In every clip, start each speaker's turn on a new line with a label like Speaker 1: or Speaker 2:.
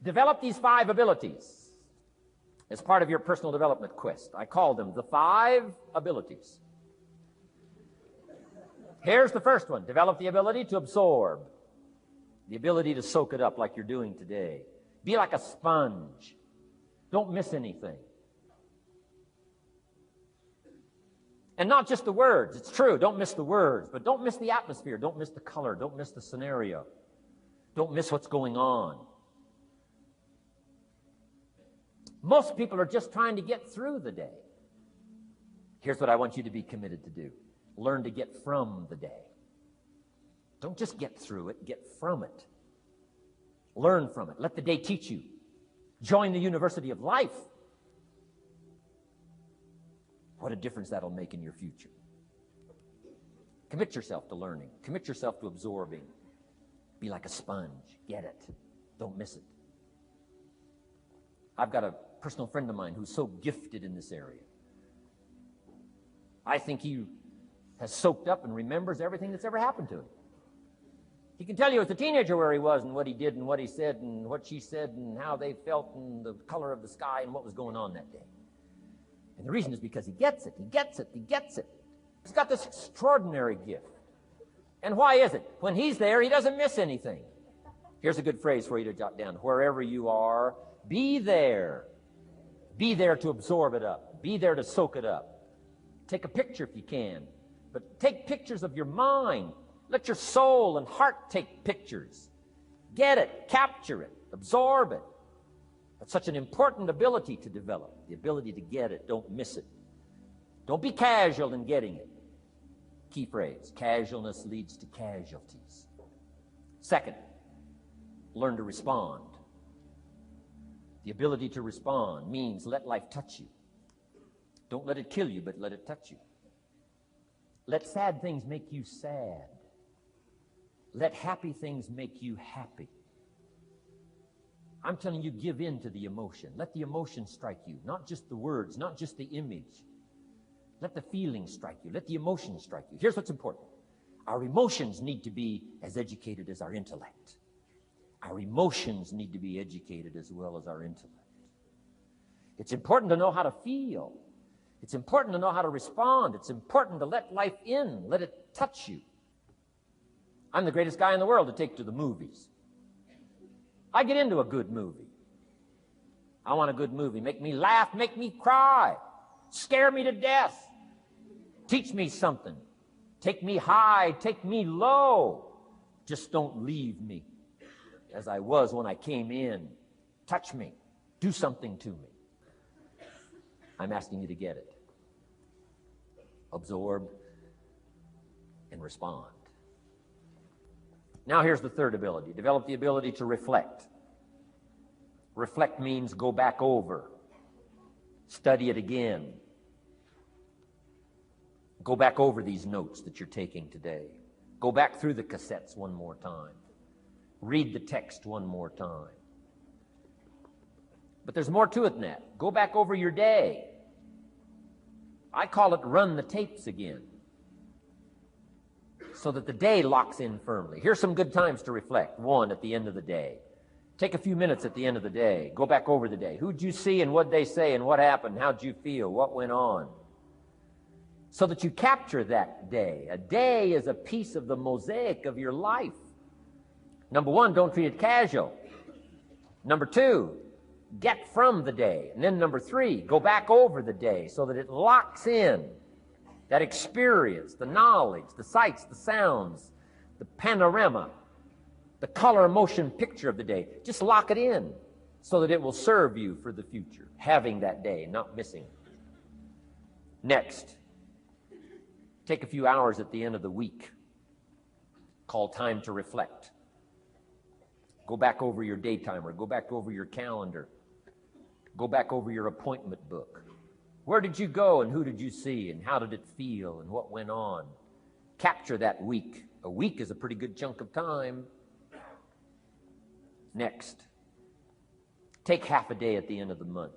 Speaker 1: Develop these 5 abilities as part of your personal development quest. I call them the 5 abilities. Here's the first one. Develop the ability to absorb. The ability to soak it up like you're doing today. Be like a sponge. Don't miss anything. And not just the words. It's true, don't miss the words, but don't miss the atmosphere. Don't miss the color. Don't miss the scenario. Don't miss what's going on. Most people are just trying to get through the day. Here's what I want you to be committed to do. Learn to get from the day. Don't just get through it, get from it. Learn from it. Let the day teach you. Join the University of Life. What a difference that'll make in your future. Commit yourself to learning. Commit yourself to absorbing. Be like a sponge. Get it. Don't miss it. I've got a personal friend of mine who's so gifted in this area. I think he has soaked up and remembers everything that's ever happened to him. He can tell you as a teenager where he was and what he did and what he said and what she said and how they felt and the color of the sky and what was going on that day. And the reason is because he gets it. He gets it. He gets it. He's got this extraordinary gift. And why is it? When he's there, he doesn't miss anything. Here's a good phrase for you to jot down. Wherever you are, be there. Be there to absorb it up. Be there to soak it up. Take a picture if you can. But take pictures of your mind. Let your soul and heart take pictures. Get it, capture it, absorb it. That's such an important ability to develop, the ability to get it, don't miss it. Don't be casual in getting it. Key phrase, casualness leads to casualties. Second, learn to respond. The ability to respond means let life touch you. Don't let it kill you, but let it touch you. Let sad things make you sad. Let happy things make you happy. I'm telling you, give in to the emotion. Let the emotion strike you, not just the words, not just the image. Let the feeling strike you. Let the emotion strike you. Here's what's important. Our emotions need to be as educated as our intellect. Our emotions need to be educated as well as our intellect. It's important to know how to feel. It's important to know how to respond. It's important to let life in, let it touch you. I'm the greatest guy in the world to take to the movies. I get into a good movie. I want a good movie. Make me laugh, make me cry, scare me to death, teach me something, take me high, take me low. Just don't leave me as I was when I came in. Touch me, do something to me. I'm asking you to get it. Absorb and respond. Now here's the third ability. Develop the ability to reflect. Reflect means go back over. Study it again. Go back over these notes that you're taking today. Go back through the cassettes one more time. Read the text one more time. But there's more to it than that. Go back over your day. I call it run the tapes again, so that the day locks in firmly. Here's some good times to reflect. One, at the end of the day. Take a few minutes at the end of the day. Go back over the day. Who'd you see and what'd they say and what happened? How'd you feel? What went on? So that you capture that day. A day is a piece of the mosaic of your life. Number one, don't treat it casual. Number two, get from the day. And then number three, go back over the day so that it locks in that experience, the knowledge, the sights, the sounds, the panorama, the color, motion, picture of the day. Just lock it in so that it will serve you for the future, having that day, not missing it. Next, take a few hours at the end of the week, called time to reflect. Go back over your day timer, go back over your calendar, go back over your appointment book. Where did you go and who did you see and how did it feel and what went on? Capture that week. A week is a pretty good chunk of time. Next, take half a day at the end of the month,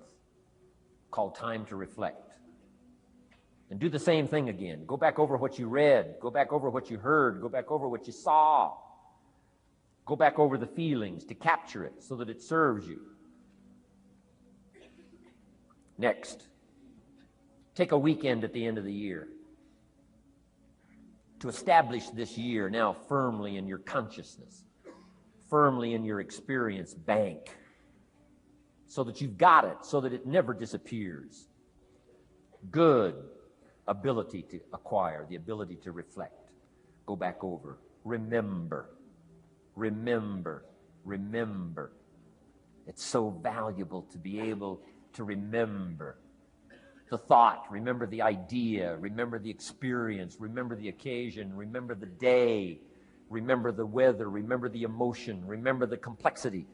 Speaker 1: called time to reflect. And do the same thing again. Go back over what you read, go back over what you heard, go back over what you saw. Go back over the feelings to capture it so that it serves you. Next, take a weekend at the end of the year to establish this year now firmly in your consciousness, firmly in your experience bank, so that you've got it, so that it never disappears. Good ability to acquire, the ability to reflect. Go back over. Remember. Remember. Remember. It's so valuable to be able to remember the thought, remember the idea, remember the experience, remember the occasion, remember the day, remember the weather, remember the emotion, remember the complexity,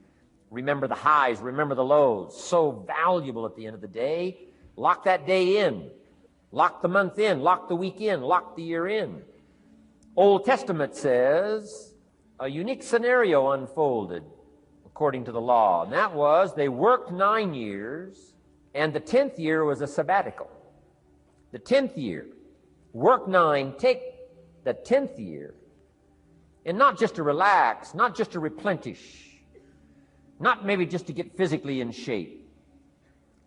Speaker 1: remember the highs, remember the lows. So valuable at the end of the day. Lock that day in. Lock the month in. Lock the week in. Lock the year in. Old Testament says a unique scenario unfolded according to the law. And that was they worked 9 years, and the 10th year was a sabbatical. The 10th year. Work 9, take the 10th year, and not just to relax, not just to replenish, not maybe just to get physically in shape.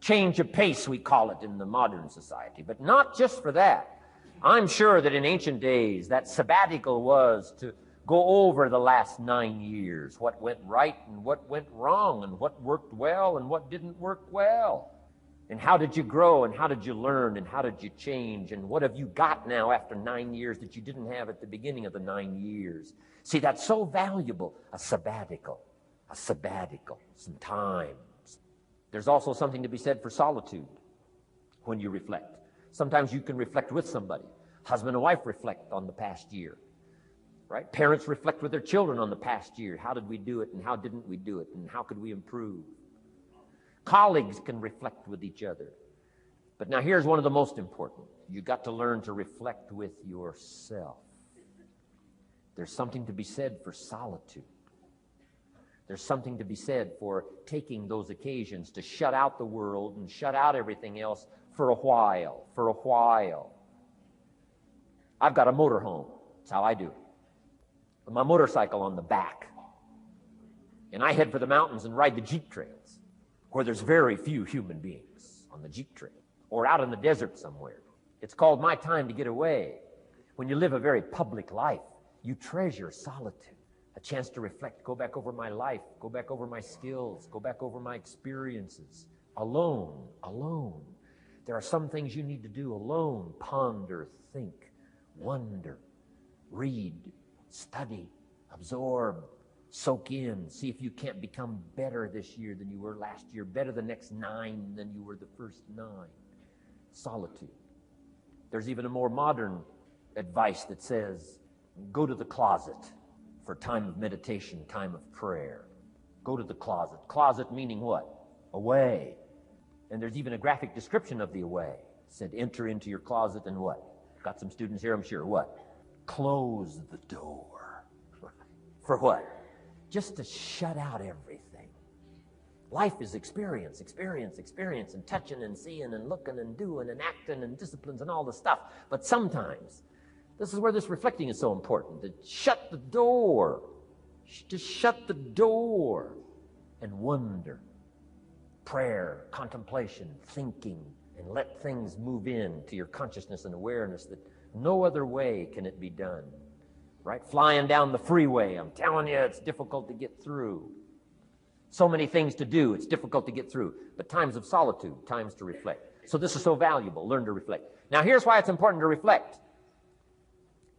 Speaker 1: Change of pace, we call it in the modern society, but not just for that. I'm sure that in ancient days, that sabbatical was to go over the last 9 years, what went right and what went wrong, and what worked well and what didn't work well. And how did you grow, and how did you learn, and how did you change, and what have you got now after 9 years that you didn't have at the beginning of the 9 years? See, that's so valuable, a sabbatical, some time. There's also something to be said for solitude when you reflect. Sometimes you can reflect with somebody. Husband and wife reflect on the past year, right? Parents reflect with their children on the past year. How did we do it, and how didn't we do it, and how could we improve? Colleagues can reflect with each other. But now here's one of the most important. You got to learn to reflect with yourself. There's something to be said for solitude. There's something to be said for taking those occasions to shut out the world and shut out everything else for a while, I've got a motorhome. That's how I do it. With my motorcycle on the back. And I head for the mountains and ride the Jeep trails, where there's very few human beings on the Jeep trail, or out in the desert somewhere. It's called my time to get away. When you live a very public life, you treasure solitude. A chance to reflect, go back over my life, go back over my skills, go back over my experiences. Alone. There are some things you need to do alone. Ponder, think, wonder, read, study, absorb, soak in. See if you can't become better this year than you were last year, better the next 9 than you were the first 9. Solitude. There's even a more modern advice that says, go to the closet for time of meditation, time of prayer. Go to the closet. Closet meaning what? Away. And there's even a graphic description of the away. It said, enter into your closet and what? Got some students here, I'm sure. What? Close the door. For what? Just to shut out everything. Life is experience, and touching and seeing and looking and doing and acting and disciplines and all the stuff. But sometimes, this is where this reflecting is so important. To shut the door. To shut the door and wonder. Prayer, contemplation, thinking, and let things move in to your consciousness and awareness that no other way can it be done. Right? Flying down the freeway, I'm telling you, it's difficult to get through. So many things to do, it's difficult to get through. But times of solitude, times to reflect. So this is so valuable, learn to reflect. Now here's why it's important to reflect.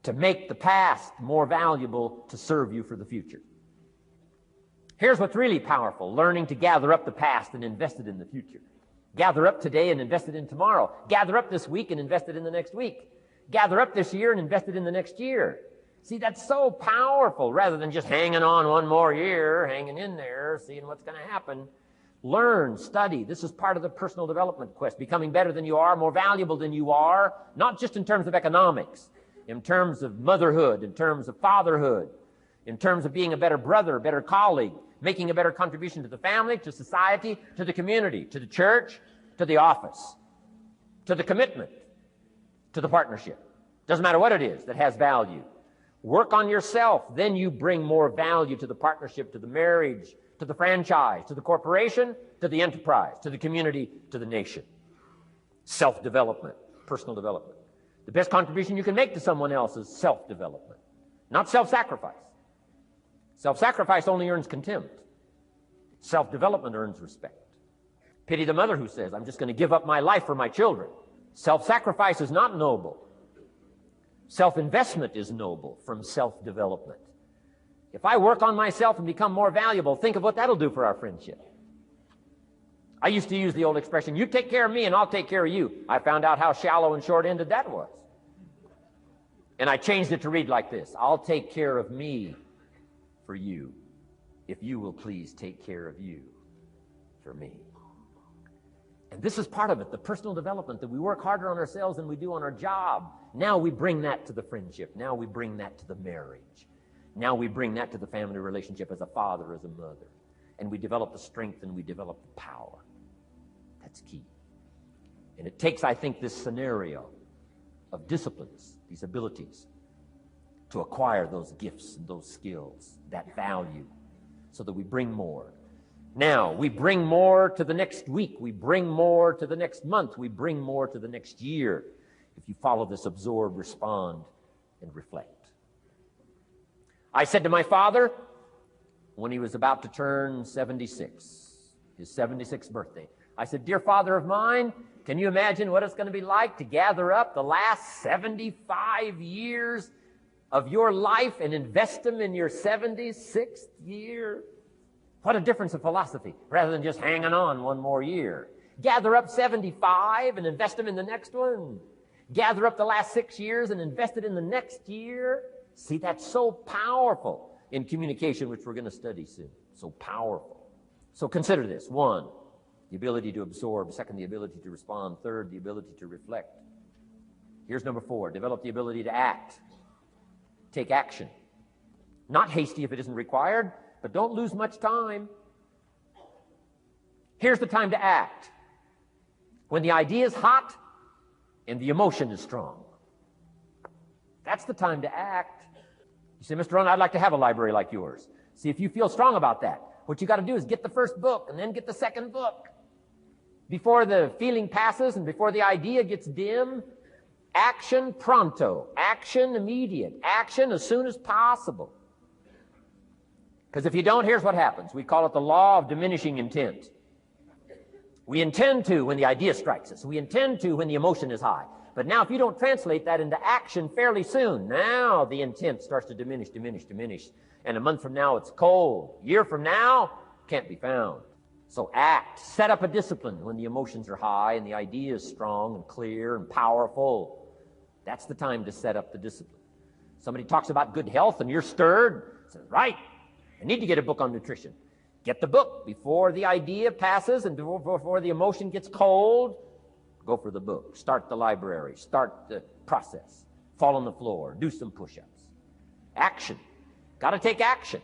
Speaker 1: To make the past more valuable to serve you for the future. Here's what's really powerful, learning to gather up the past and invest it in the future. Gather up today and invest it in tomorrow. Gather up this week and invest it in the next week. Gather up this year and invest it in the next year. See, that's so powerful, rather than just hanging on one more year, hanging in there, seeing what's going to happen. Learn, study. This is part of the personal development quest, becoming better than you are, more valuable than you are, not just in terms of economics, in terms of motherhood, in terms of fatherhood, in terms of being a better brother, a better colleague, making a better contribution to the family, to society, to the community, to the church, to the office, to the commitment, to the partnership. Doesn't matter what it is that has value. Work on yourself. Then you bring more value to the partnership, to the marriage, to the franchise, to the corporation, to the enterprise, to the community, to the nation. Self-development, personal development. The best contribution you can make to someone else is self-development, not self-sacrifice. Self-sacrifice only earns contempt. Self-development earns respect. Pity the mother who says, I'm just going to give up my life for my children. Self-sacrifice is not noble. Self-investment is noble from self-development. If I work on myself and become more valuable, think of what that'll do for our friendship. I used to use the old expression, you take care of me and I'll take care of you. I found out how shallow and short-ended that was. And I changed it to read like this, I'll take care of me for you, if you will please take care of you for me. And this is part of it, the personal development, that we work harder on ourselves than we do on our job. Now we bring that to the friendship. Now we bring that to the marriage. Now we bring that to the family relationship as a father, as a mother. And we develop the strength and we develop the power. That's key. And it takes, I think, this scenario of disciplines, these abilities, to acquire those gifts and those skills, that value, so that we bring more. Now, we bring more to the next week. We bring more to the next month. We bring more to the next year if you follow this absorb, respond, and reflect. I said to my father when he was about to turn 76, his 76th birthday, I said, dear father of mine, can you imagine what it's going to be like to gather up the last 75 years of your life and invest them in your 76th year? What a difference of philosophy, rather than just hanging on one more year. Gather up 75 and invest them in the next one. Gather up the last 6 years and invest it in the next year. See, that's so powerful in communication, which we're going to study soon. So powerful. So consider this. 1, the ability to absorb. 2, the ability to respond. 3, the ability to reflect. Here's number 4, develop the ability to act. Take action. Not hasty if it isn't required, but don't lose much time. Here's the time to act. When the idea is hot and the emotion is strong. That's the time to act. You say, Mr. Rohn, I'd like to have a library like yours. See, if you feel strong about that, what you got to do is get the first book and then get the second book. Before the feeling passes and before the idea gets dim, action pronto, action immediate, action as soon as possible. Because if you don't, here's what happens. We call it the law of diminishing intent. We intend to when the idea strikes us. We intend to when the emotion is high. But now if you don't translate that into action fairly soon, now the intent starts to diminish. And a month from now, it's cold. A year from now, can't be found. So act. Set up a discipline when the emotions are high and the idea is strong and clear and powerful. That's the time to set up the discipline. Somebody talks about good health and you're stirred. Say, right. I need to get a book on nutrition. Get the book before the idea passes and before the emotion gets cold. Go for the book. Start the library. Start the process. Fall on the floor. Do some push-ups. Action. Got to take action.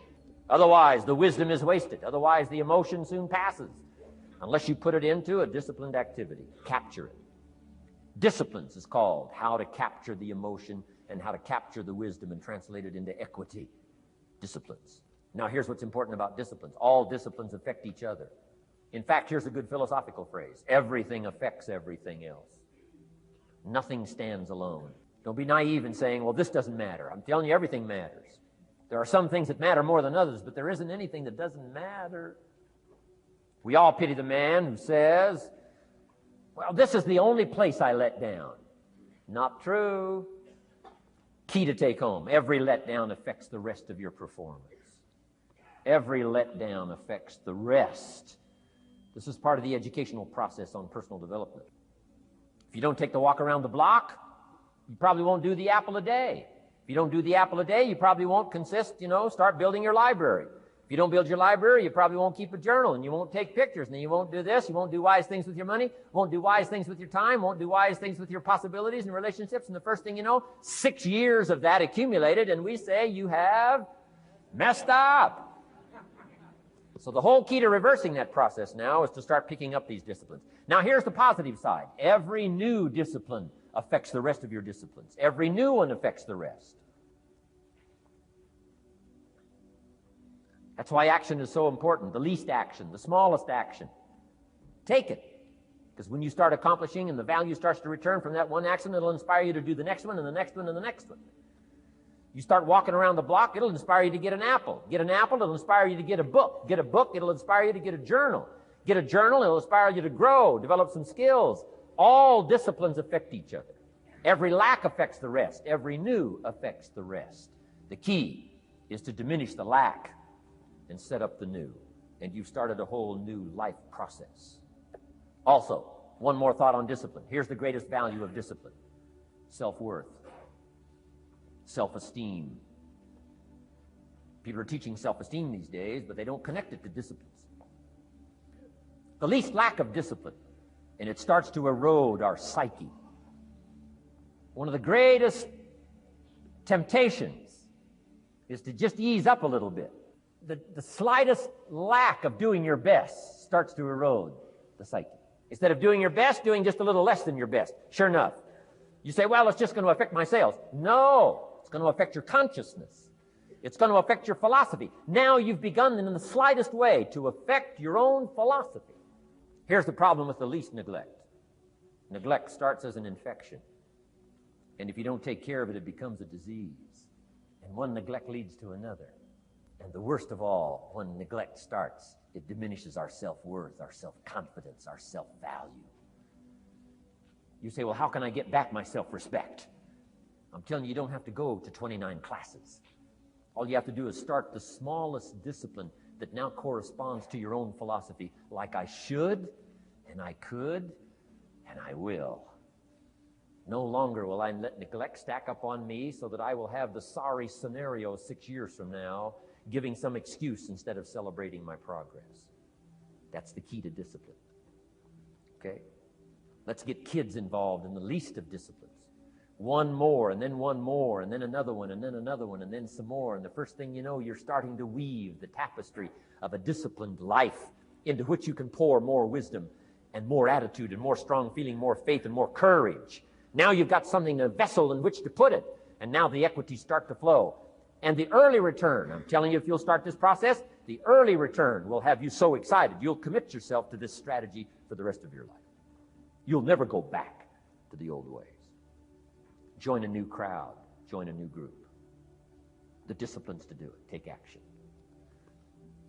Speaker 1: Otherwise, the wisdom is wasted. Otherwise, the emotion soon passes. Unless you put it into a disciplined activity. Capture it. Disciplines is called how to capture the emotion and how to capture the wisdom and translate it into equity. Disciplines. Now, here's what's important about disciplines. All disciplines affect each other. In fact, here's a good philosophical phrase. Everything affects everything else. Nothing stands alone. Don't be naive in saying, well, this doesn't matter. I'm telling you, everything matters. There are some things that matter more than others, but there isn't anything that doesn't matter. We all pity the man who says, well, this is the only place I let down. Not true. Key to take home. Every letdown affects the rest of your performance. Every letdown affects the rest. This is part of the educational process on personal development. If you don't take the walk around the block, you probably won't do the apple a day. If you don't do the apple a day, you probably won't start building your library. If you don't build your library, you probably won't keep a journal, and you won't take pictures, and then you won't do this, you won't do wise things with your money, won't do wise things with your time, won't do wise things with your possibilities and relationships, and the first thing you know, 6 years of that accumulated, and we say you have messed up. So the whole key to reversing that process now is to start picking up these disciplines. Now here's the positive side. Every new discipline affects the rest of your disciplines. Every new one affects the rest. That's why action is so important. The least action, the smallest action. Take it. Because when you start accomplishing and the value starts to return from that one action, it'll inspire you to do the next one and the next one and the next one. You start walking around the block, it'll inspire you to get an apple. Get an apple, it'll inspire you to get a book. Get a book, it'll inspire you to get a journal. Get a journal, it'll inspire you to grow, develop some skills. All disciplines affect each other. Every lack affects the rest. Every new affects the rest. The key is to diminish the lack and set up the new. And you've started a whole new life process. Also, one more thought on discipline. Here's the greatest value of discipline. Self-worth. Self-esteem. People are teaching self-esteem these days, but they don't connect it to disciplines. The least lack of discipline, and it starts to erode our psyche. One of the greatest temptations is to just ease up a little bit. The slightest lack of doing your best starts to erode the psyche. Instead of doing your best, doing just a little less than your best. Sure enough. You say, well, it's just going to affect my sales. No, it's going to affect your consciousness. It's going to affect your philosophy. Now you've begun in the slightest way to affect your own philosophy. Here's the problem with the least neglect. Neglect starts as an infection. And if you don't take care of it, it becomes a disease. And one neglect leads to another. And the worst of all, when neglect starts, it diminishes our self-worth, our self-confidence, our self-value. You say, well, how can I get back my self-respect? I'm telling you, you don't have to go to 29 classes. All you have to do is start the smallest discipline that now corresponds to your own philosophy, like I should, and I could, and I will. No longer will I let neglect stack up on me so that I will have the sorry scenario 6 years from now, giving some excuse instead of celebrating my progress. That's the key to discipline. Okay? Let's get kids involved in the least of disciplines. One more, and then another one, and then another one, and then some more. And the first thing you know, you're starting to weave the tapestry of a disciplined life into which you can pour more wisdom and more attitude and more strong feeling, more faith and more courage. Now you've got something, a vessel in which to put it. And now the equities start to flow. And the early return, I'm telling you, if you'll start this process, the early return will have you so excited. You'll commit yourself to this strategy for the rest of your life. You'll never go back to the old ways. Join a new crowd. Join a new group. The disciplines to do it. Take action.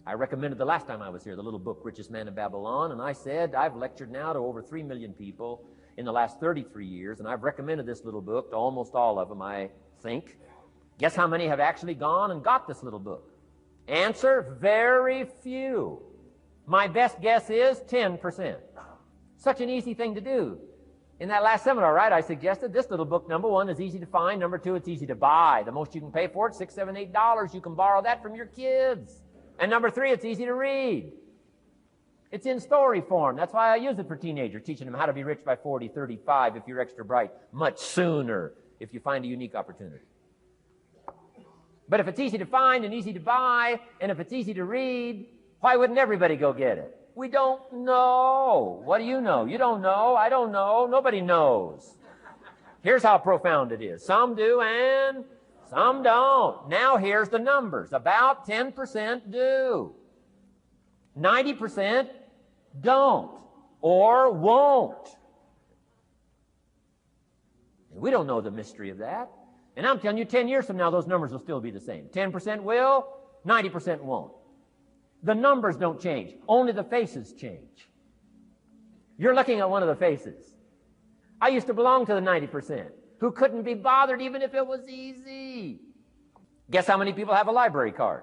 Speaker 1: I recommended the last time I was here the little book, Richest Man in Babylon, and I said I've lectured now to over 3 million people in the last 33 years, and I've recommended this little book to almost all of them, I think. Guess how many have actually gone and got this little book? Answer, very few. My best guess is 10%. Such an easy thing to do. In that last seminar, right, I suggested this little book, number one, is easy to find. Number two, it's easy to buy. The most you can pay for it, $6, $7, $8. You can borrow that from your kids. And number three, it's easy to read. It's in story form. That's why I use it for teenagers, teaching them how to be rich by 40, 35, if you're extra bright, much sooner if you find a unique opportunity. But if it's easy to find and easy to buy, and if it's easy to read, why wouldn't everybody go get it? We don't know. What do you know? You don't know. I don't know. Nobody knows. Here's how profound it is. Some do and some don't. Now here's the numbers. About 10% do. 90% don't or won't. And we don't know the mystery of that. And I'm telling you, 10 years from now, those numbers will still be the same. 10% will, 90% won't. The numbers don't change. Only the faces change. You're looking at one of the faces. I used to belong to the 90% who couldn't be bothered even if it was easy. Guess how many people have a library card?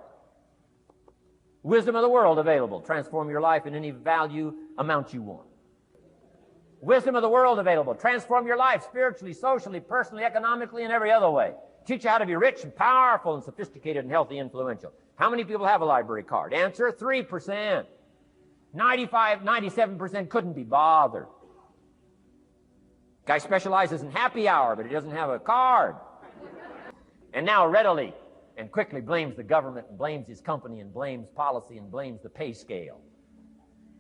Speaker 1: Wisdom of the world available. Transform your life in any value amount you want. Wisdom of the world available. Transform your life spiritually, socially, personally, economically, and every other way. Teach you how to be rich and powerful and sophisticated and healthy, influential. How many people have a library card? Answer, 3%. 95, 97% couldn't be bothered. Guy specializes in happy hour, but he doesn't have a card. And now readily and quickly blames the government and blames his company and blames policy and blames the pay scale.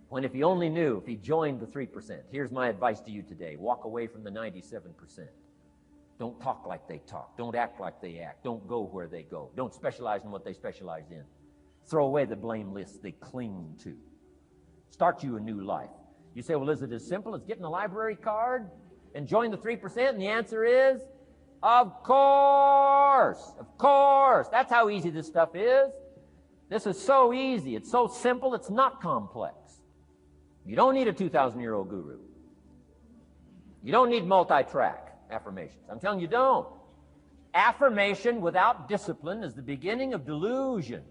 Speaker 1: When if he only knew, if he joined the 3%, here's my advice to you today. Walk away from the 97%. Don't talk like they talk. Don't act like they act. Don't go where they go. Don't specialize in what they specialize in. Throw away the blame list they cling to. Start you a new life. You say, well, is it as simple as getting a library card and join the 3%? And the answer is, of course. Of course. That's how easy this stuff is. This is so easy. It's so simple. It's not complex. You don't need a 2,000-year-old guru. You don't need multi-track affirmations. I'm telling you, don't. Affirmation without discipline is the beginning of delusion.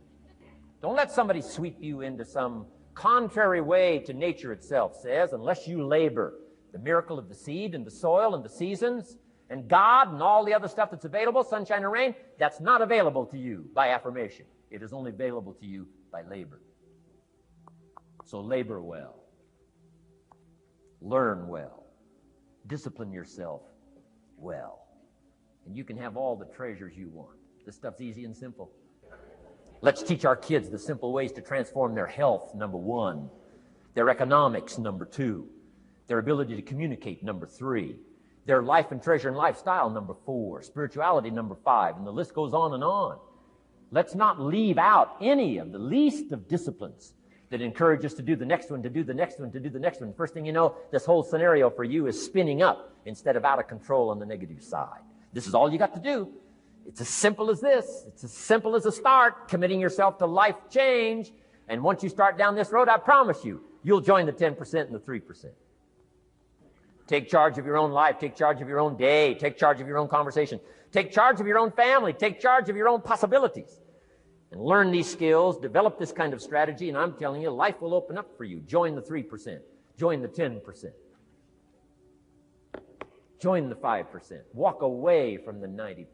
Speaker 1: Don't let somebody sweep you into some contrary way to nature itself says, unless you labor. The miracle of the seed and the soil and the seasons and God and all the other stuff that's available, sunshine and rain, that's not available to you by affirmation. It is only available to you by labor. So labor well. Learn well. Discipline yourself well. And you can have all the treasures you want. This stuff's easy and simple. Let's teach our kids the simple ways to transform their health, number 1. Their economics, number 2. Their ability to communicate, number 3. Their life and treasure and lifestyle, number 4. Spirituality, number 5. And the list goes on and on. Let's not leave out any of the least of disciplines that encourage us to do the next one, to do the next one, to do the next one. First thing you know, this whole scenario for you is spinning up instead of out of control on the negative side. This is all you got to do. It's as simple as this. It's as simple as a start, committing yourself to life change. And once you start down this road, I promise you, you'll join the 10% and the 3%. Take charge of your own life. Take charge of your own day. Take charge of your own conversation. Take charge of your own family. Take charge of your own possibilities. And learn these skills, develop this kind of strategy, and I'm telling you, life will open up for you. Join the 3%. Join the 10%. Join the 5%. Walk away from the 95%.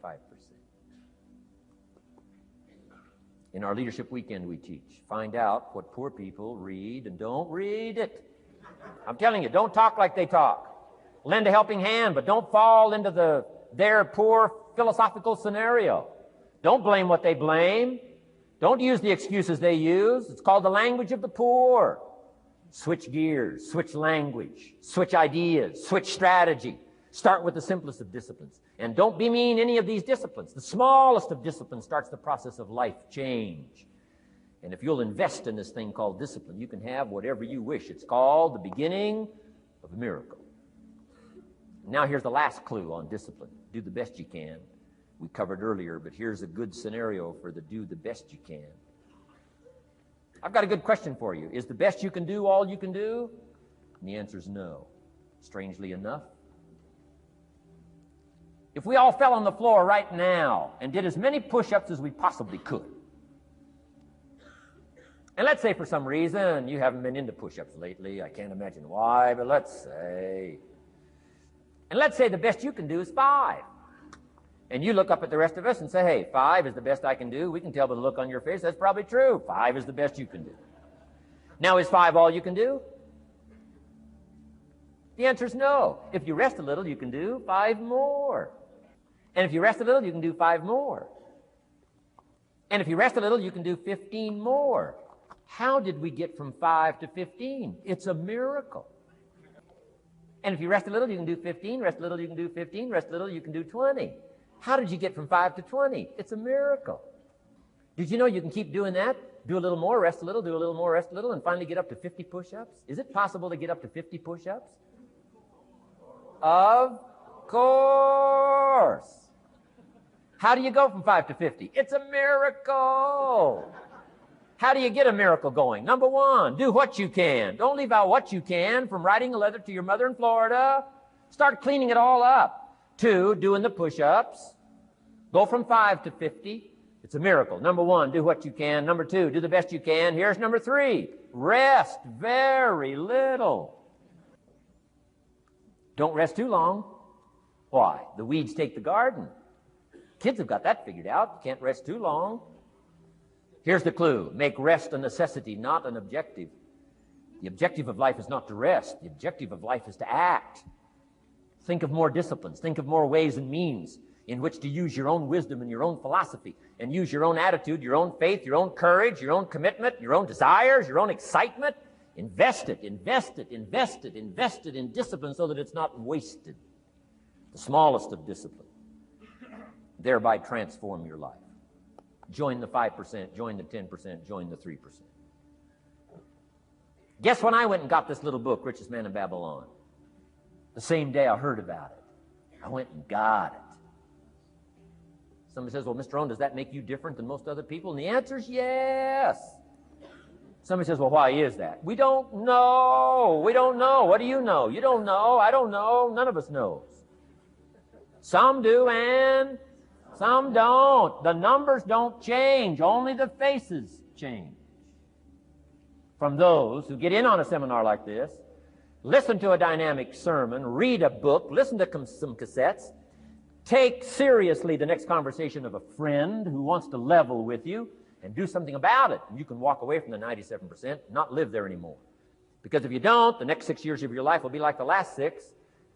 Speaker 1: In our Leadership Weekend we teach, find out what poor people read and don't read it. I'm telling you, don't talk like they talk. Lend a helping hand, but don't fall into their poor philosophical scenario. Don't blame what they blame. Don't use the excuses they use. It's called the language of the poor. Switch gears, switch language, switch ideas, switch strategy. Start with the simplest of disciplines. And don't bemean any of these disciplines. The smallest of disciplines starts the process of life change. And if you'll invest in this thing called discipline, you can have whatever you wish. It's called the beginning of a miracle. Now here's the last clue on discipline. Do the best you can. We covered earlier, but here's a good scenario for the do the best you can. I've got a good question for you. Is the best you can do all you can do? And the answer is no. Strangely enough. If we all fell on the floor right now and did as many push-ups as we possibly could, and let's say for some reason you haven't been into push-ups lately, I can't imagine why, but let's say the best you can do is 5. And you look up at the rest of us and say, hey, 5 is the best I can do. We can tell by the look on your face that's probably true. 5 is the best you can do. Now, is 5 all you can do? The answer is no. If you rest a little, you can do 5 more. And if you rest a little, you can do 5 more. And if you rest a little, you can do 15 more. How did we get from 5 to 15? It's a miracle. And if you rest a little, you can do 15. Rest a little, you can do 15. Rest a little, you can do 20. How did you get from 5 to 20? It's a miracle. Did you know you can keep doing that? Do a little more, rest a little, do a little more, rest a little, and finally get up to 50 push-ups? Is it possible to get up to 50 push-ups? Of course. How do you go from 5 to 50? It's a miracle. How do you get a miracle going? Number 1, do what you can. Don't leave out what you can, from writing a letter to your mother in Florida. Start cleaning it all up. 2, doing the push-ups. Go from 5 to 50. It's a miracle. Number 1, do what you can. Number 2, do the best you can. Here's number 3, rest very little. Don't rest too long. Why? The weeds take the garden. Kids have got that figured out. Can't rest too long. Here's the clue. Make rest a necessity, not an objective. The objective of life is not to rest. The objective of life is to act. Think of more disciplines. Think of more ways and means in which to use your own wisdom and your own philosophy, and use your own attitude, your own faith, your own courage, your own commitment, your own desires, your own excitement. Invest it, invest it, invest it, invest it in discipline so that it's not wasted. The smallest of discipline. Thereby transform your life. Join the 5%, join the 10%, join the 3%. Guess when I went and got this little book, Richest Man in Babylon? The same day I heard about it. I went and got it. Somebody says, well, Mr. Rohn, does that make you different than most other people? And the answer is yes. Somebody says, well, why is that? We don't know. We don't know. What do you know? You don't know. I don't know. None of us knows. Some do and some don't. The numbers don't change. Only the faces change. From those who get in on a seminar like this, listen to a dynamic sermon, read a book, listen to some cassettes, take seriously the next conversation of a friend who wants to level with you, and do something about it. And you can walk away from the 97% and not live there anymore. Because if you don't, the next 6 years of your life will be like the last 6.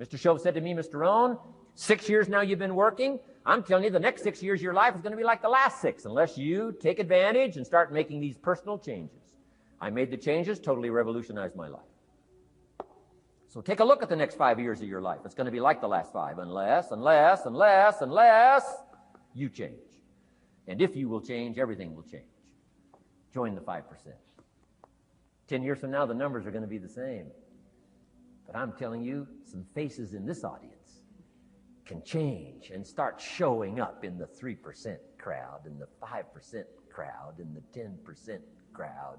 Speaker 1: Mr. Shove said to me, Mr. Rohn, 6 years now you've been working. I'm telling you, the next 6 years of your life is going to be like the last 6, unless you take advantage and start making these personal changes. I made the changes, totally revolutionized my life. So take a look at the next 5 years of your life. It's going to be like the last 5, unless you change. And if you will change, everything will change. Join the 5%. 10 years from now, the numbers are going to be the same. But I'm telling you, some faces in this audience can change and start showing up in the 3% crowd, in the 5% crowd, in the 10% crowd,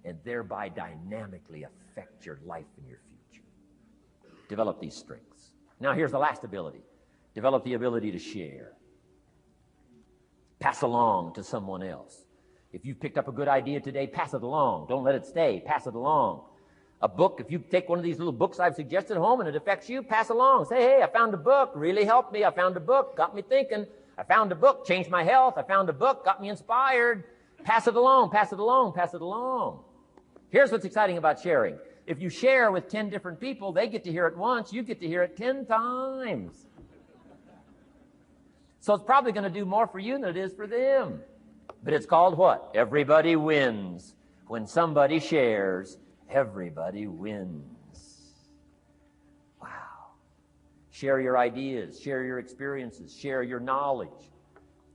Speaker 1: and thereby dynamically affect your life and your future. Develop these strengths. Now here's the last ability. Develop the ability to share. Pass along to someone else. If you've picked up a good idea today, pass it along. Don't let it stay. Pass it along. A book, if you take one of these little books I've suggested home and it affects you, pass along. Say, hey, I found a book, really helped me. I found a book, got me thinking. I found a book, changed my health. I found a book, got me inspired. Pass it along, pass it along, pass it along. Here's what's exciting about sharing. If you share with 10 different people, they get to hear it once, you get to hear it 10 times. So it's probably going to do more for you than it is for them. But it's called what? Everybody wins. When somebody shares, everybody wins. Wow. Share your ideas, share your experiences, share your knowledge.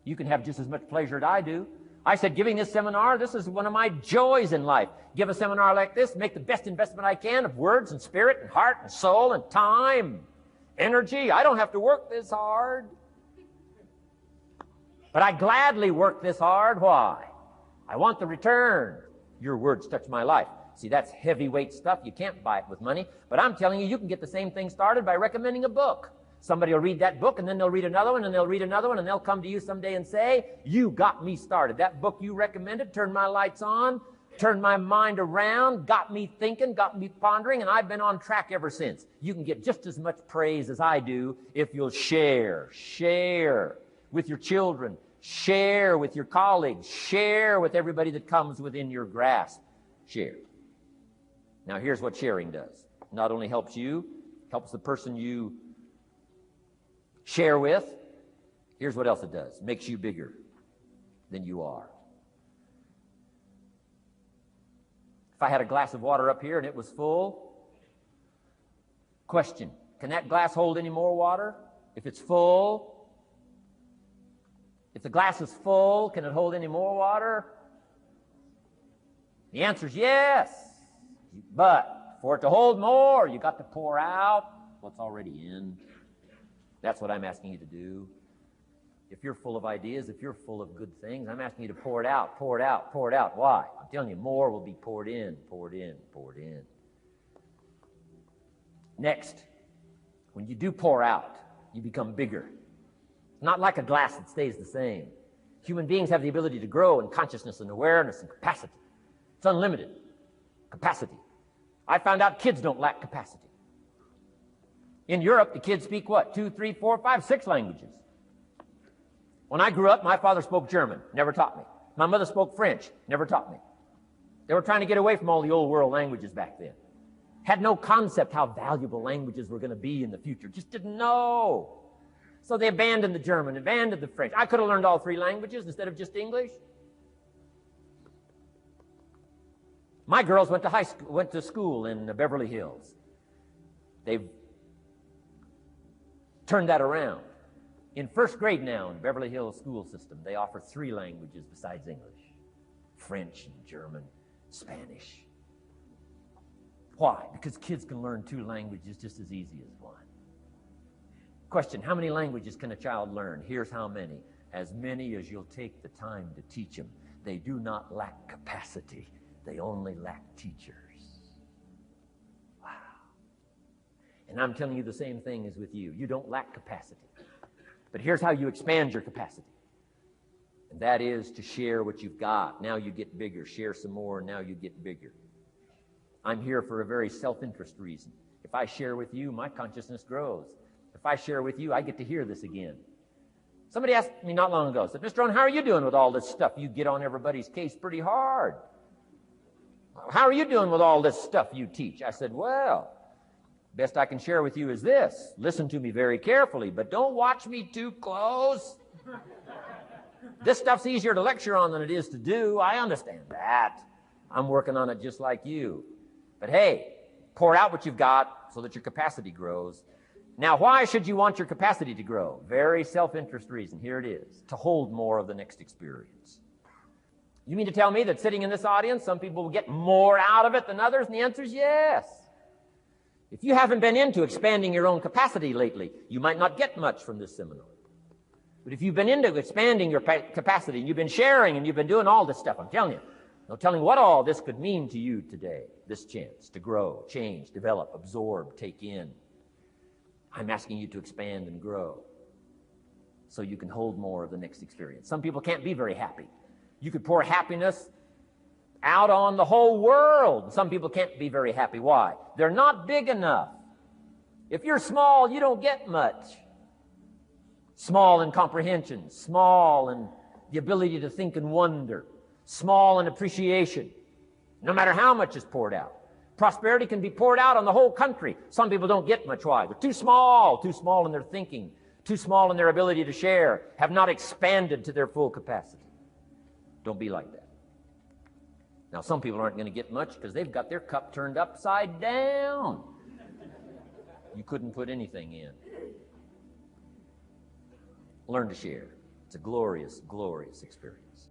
Speaker 1: You can have just as much pleasure as I do. I said, giving this seminar, this is one of my joys in life. Give a seminar like this, make the best investment I can of words and spirit and heart and soul and time, energy. I don't have to work this hard. But I gladly work this hard. Why? I want the return. Your words touch my life. See, that's heavyweight stuff. You can't buy it with money. But I'm telling you, you can get the same thing started by recommending a book. Somebody will read that book, and then they'll read another one, and they'll read another one, and they'll come to you someday and say, you got me started. That book you recommended turned my lights on, turned my mind around, got me thinking, got me pondering, and I've been on track ever since. You can get just as much praise as I do if you'll share with your children, share with your colleagues, share with everybody that comes within your grasp. Share. Now here's what sharing does. Not only helps you, helps the person you share with. Here's what else it does. Makes you bigger than you are. If I had a glass of water up here and it was full, question, can that glass hold any more water? If it's full, if the glass is full, can it hold any more water? The answer is yes. But for it to hold more, you got to pour out what's already in. That's what I'm asking you to do. If you're full of ideas, if you're full of good things, I'm asking you to pour it out, pour it out, pour it out. Why? I'm telling you, more will be poured in, poured in, poured in. Next, when you do pour out, you become bigger. Not like a glass that stays the same. Human beings have the ability to grow in consciousness and awareness and capacity. It's unlimited capacity. I found out kids don't lack capacity. In Europe, the kids speak what? 2, 3, 4, 5, 6 languages. When I grew up, my father spoke German, never taught me. My mother spoke French, never taught me. They were trying to get away from all the old world languages back then. Had no concept how valuable languages were going to be in the future. Just didn't know. So they abandoned the German, abandoned the French. I could have learned all 3 languages instead of just English. My girls went to school in Beverly Hills. They've turned that around. In first grade now in Beverly Hills school system, they offer 3 languages besides English: French and German, Spanish. Why? Because kids can learn 2 languages just as easy as 1. Question, how many languages can a child learn? Here's how many. As many as you'll take the time to teach them. They do not lack capacity. They only lack teachers. Wow. And I'm telling you the same thing is with you. You don't lack capacity. But here's how you expand your capacity. And that is to share what you've got. Now you get bigger. Share some more. Now you get bigger. I'm here for a very self-interest reason. If I share with you, my consciousness grows. If I share with you, I get to hear this again. Somebody asked me not long ago, said, Mr. Rohn, how are you doing with all this stuff? You get on everybody's case pretty hard. How are you doing with all this stuff you teach? I said, well, best I can share with you is this. Listen to me very carefully, but don't watch me too close. This stuff's easier to lecture on than it is to do. I understand that. I'm working on it just like you. But hey, pour out what you've got so that your capacity grows. Now, why should you want your capacity to grow? Very self-interest reason. Here it is. To hold more of the next experience. You mean to tell me that sitting in this audience, some people will get more out of it than others? And the answer is yes. If you haven't been into expanding your own capacity lately, you might not get much from this seminar. But if you've been into expanding your capacity, and you've been sharing, and you've been doing all this stuff, I'm telling you, no telling what all this could mean to you today, this chance to grow, change, develop, absorb, take in. I'm asking you to expand and grow so you can hold more of the next experience. Some people can't be very happy. You could pour happiness out on the whole world. Some people can't be very happy. Why? They're not big enough. If you're small, you don't get much. Small in comprehension, small in the ability to think and wonder, small in appreciation, no matter how much is poured out. Prosperity can be poured out on the whole country. Some people don't get much. Why? They're too small in their thinking, too small in their ability to share, have not expanded to their full capacity. Don't be like that. Now, some people aren't going to get much because they've got their cup turned upside down. You couldn't put anything in. Learn to share. It's a glorious, glorious experience.